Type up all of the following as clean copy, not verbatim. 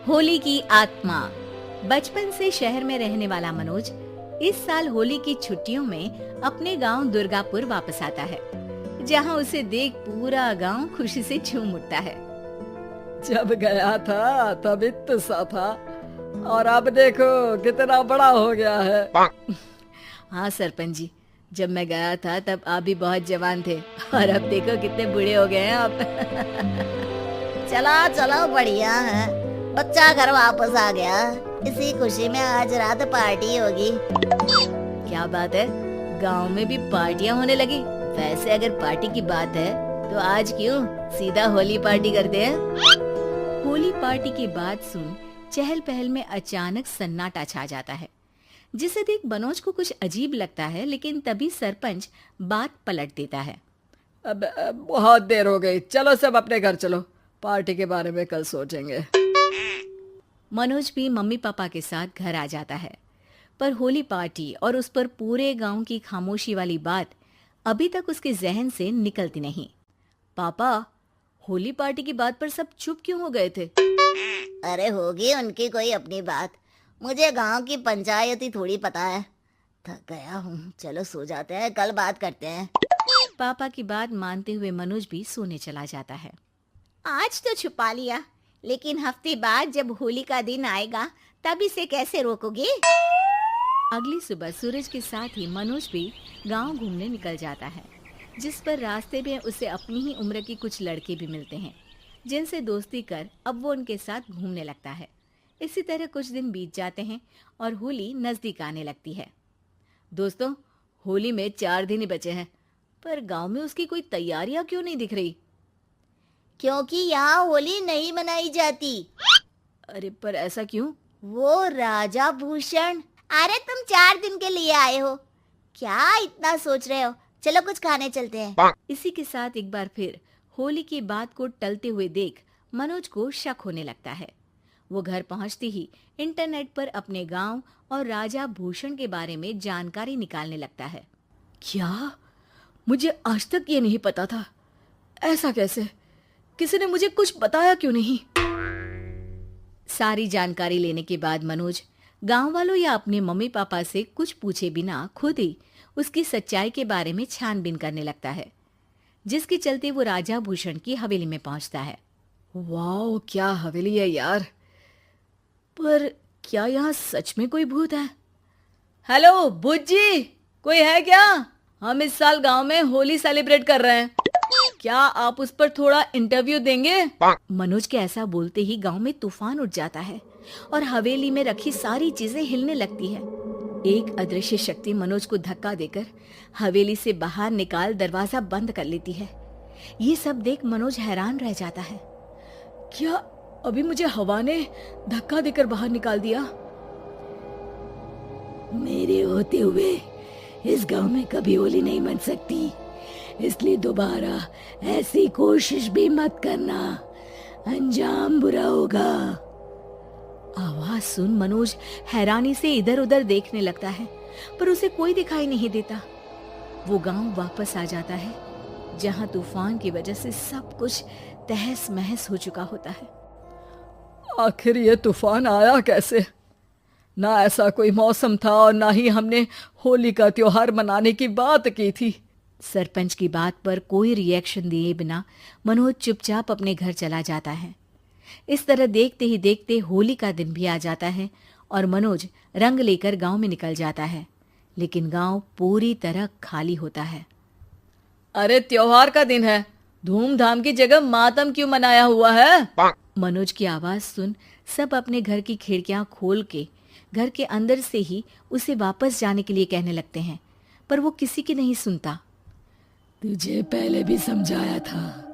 होली की आत्मा। बचपन से शहर में रहने वाला मनोज इस साल होली की छुट्टियों में अपने गांव दुर्गापुर वापस आता है, जहां उसे देख पूरा गांव खुशी से झूम उठता है। जब गया था तब इतना सा था और अब देखो कितना बड़ा हो गया है। हाँ सरपंच जी, जब मैं गया था तब आप भी बहुत जवान थे और अब देखो कितने बूढ़े हो गए हैं आप। चलो चलो बढ़िया है, बच्चा घर वापस आ गया। इसी खुशी में आज रात पार्टी होगी। क्या बात है, गांव में भी पार्टियां होने लगी। वैसे अगर पार्टी की बात है तो आज क्यों सीधा होली पार्टी करते हैं। होली पार्टी की बात सुन चहल पहल में अचानक सन्नाटा छा जाता है, जिसे देख मनोज को कुछ अजीब लगता है, लेकिन तभी सरपंच बात पलट देता है। अब बहुत देर हो गई, चलो सब अपने घर चलो, पार्टी के बारे में कल सोचेंगे। मनोज भी मम्मी पापा के साथ घर आ जाता है, पर होली पार्टी और उस पर पूरे गांव की खामोशी वाली बात अभी तक उसके जहन से निकलती नहीं। पापा, होली पार्टी की बात पर सब चुप क्यों हो गए थे? अरे होगी उनकी कोई अपनी बात, मुझे गांव की पंचायती थोड़ी पता है। थक गया हूँ, चलो सो जाते हैं, कल बात करते हैं। पापा की बात मानते हुए मनोज भी सोने चला जाता है। आज तो छुपा लिया, लेकिन हफ्ते बाद जब होली का दिन आएगा तब इसे कैसे रोकोगे? अगली सुबह सूरज के साथ ही मनोज भी गांव घूमने निकल जाता है, जिस पर रास्ते में उसे अपनी ही उम्र के कुछ लड़के भी मिलते हैं, जिनसे दोस्ती कर अब वो उनके साथ घूमने लगता है। इसी तरह कुछ दिन बीत जाते हैं और होली नजदीक आने लगती है। दोस्तों, होली में 4 दिन ही बचे हैं, पर गांव में उसकी कोई तैयारियां क्यों नहीं दिख रही? क्योंकि यहाँ होली नहीं मनाई जाती। अरे पर ऐसा क्यों? वो राजा भूषण। अरे तुम 4 दिन के लिए आए हो, क्या इतना सोच रहे हो? चलो कुछ खाने चलते हैं। इसी के साथ एक बार फिर होली की बात को टलते हुए देख मनोज को शक होने लगता है। वो घर पहुंचते ही इंटरनेट पर अपने गांव और राजा भूषण के बारे में जानकारी निकालने लगता है। क्या? मुझे आज तक ये नहीं पता था। ऐसा कैसे? किसी ने मुझे कुछ बताया क्यों नहीं? सारी जानकारी लेने के बाद मनोज गांव वालों या अपने मम्मी पापा से कुछ पूछे बिना खुद ही उसकी सच्चाई के बारे में छानबीन करने लगता है, जिसके चलते वो राजा भूषण की हवेली में पहुंचता है। वाह, क्या हवेली है यार! पर क्या यहाँ सच में कोई भूत है? हेलो भूत जी, कोई है क्या? हम इस साल गांव में होली सेलिब्रेट कर रहे हैं, क्या आप उस पर थोड़ा इंटरव्यू देंगे? मनोज के ऐसा बोलते ही गांव में तूफान उठ जाता है और हवेली में रखी सारी चीजें हिलने लगती है। एक अदृश्य शक्ति मनोज को धक्का देकर हवेली से बाहर निकाल दरवाजा बंद कर लेती है। ये सब देख मनोज हैरान रह जाता है। क्या अभी मुझे हवा ने धक्का देकर बाहर निकाल दिया? मेरे होते हुए इस गांव में कभी होली नहीं मन सकती, इसलिए दोबारा ऐसी कोशिश भी मत करना, अंजाम बुरा होगा। आवाज सुन मनोज हैरानी से इधर उधर देखने लगता है, पर उसे कोई दिखाई नहीं देता। वो गांव वापस आ जाता है, जहां तूफान की वजह से सब कुछ तहस महस हो चुका होता है। आखिर ये तूफान आया कैसे? ना ऐसा कोई मौसम था और ना ही हमने होली का त्योहार मनाने की बात की थी। सरपंच की बात पर कोई रिएक्शन दिए बिना मनोज चुपचाप अपने घर चला जाता है। इस तरह देखते ही देखते होली का दिन भी आ जाता है और मनोज रंग लेकर गांव में निकल जाता है, लेकिन गांव पूरी तरह खाली होता है। अरे त्योहार का दिन है, धूमधाम की जगह मातम क्यों मनाया हुआ है? मनोज की आवाज सुन सब अपने घर की खिड़कियां खोल के घर के अंदर से ही उसे वापस जाने के लिए कहने लगते हैं, पर वो किसी की नहीं सुनता। तुझे पहले भी समझाया था,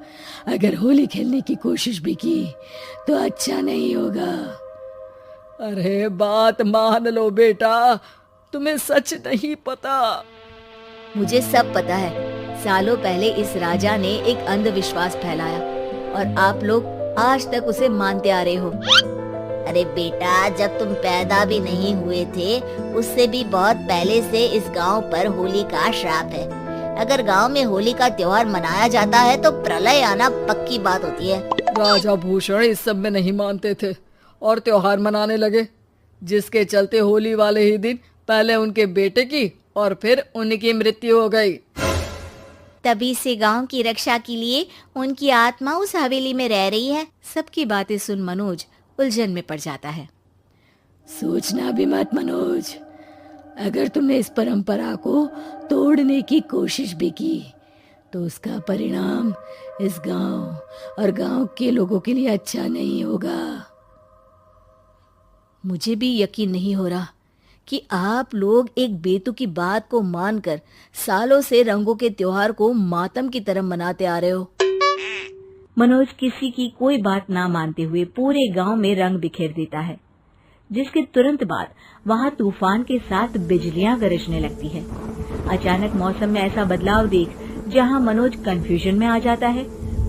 अगर होली खेलने की कोशिश भी की तो अच्छा नहीं होगा। अरे बात मान लो बेटा, तुम्हें सच नहीं पता। मुझे सब पता है, सालों पहले इस राजा ने एक अंधविश्वास फैलाया और आप लोग आज तक उसे मानते आ रहे हो। अरे बेटा, जब तुम पैदा भी नहीं हुए थे उससे भी बहुत पहले से इस गांव पर होली का श्राप है। अगर गांव में होली का त्योहार मनाया जाता है तो प्रलय आना पक्की बात होती है। राजा भूषण इस सब में नहीं मानते थे और त्योहार मनाने लगे, जिसके चलते होली वाले ही दिन पहले उनके बेटे की और फिर उनकी मृत्यु हो गई। तभी से गांव की रक्षा के लिए उनकी आत्मा उस हवेली में रह रही है। सबकी बातें सुन मनोज उलझन में पड़ जाता है। सोचना भी मत मनोज, अगर तुमने इस परंपरा को तोड़ने की कोशिश भी की तो उसका परिणाम इस गांव और गांव के लोगों के लिए अच्छा नहीं होगा। मुझे भी यकीन नहीं हो रहा कि आप लोग एक बेतुकी बात को मानकर सालों से रंगों के त्योहार को मातम की तरह मनाते आ रहे हो। मनोज किसी की कोई बात ना मानते हुए पूरे गांव में रंग बिखेर देता है, जिसके तुरंत बाद वहां तूफान के साथ बिजलियां गरजने लगती है। अचानक मौसम में ऐसा बदलाव देख जहां मनोज कंफ्यूजन में आ जाता है,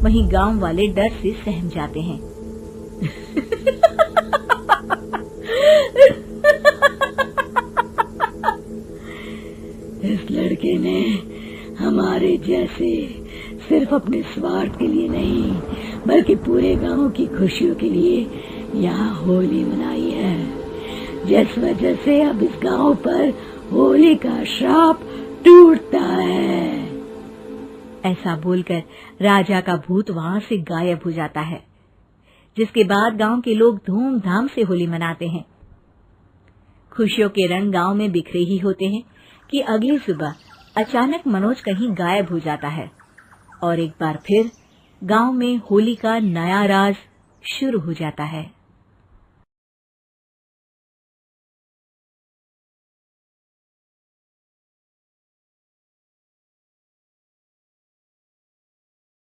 वहीं गांव वाले डर से सहम जाते हैं। इस लड़के ने हमारे जैसे सिर्फ अपने स्वार्थ के लिए नहीं बल्कि पूरे गांव की खुशियों के लिए यहाँ होली मनाई है, जिस वजह से अब इस गांव पर होली का श्राप टूटता है। ऐसा बोलकर राजा का भूत वहां से गायब हो जाता है, जिसके बाद गांव के लोग धूमधाम से होली मनाते हैं। खुशियों के रंग गांव में बिखरे ही होते हैं कि अगली सुबह अचानक मनोज कहीं गायब हो जाता है और एक बार फिर गांव में होली का नया राज शुरू हो जाता है।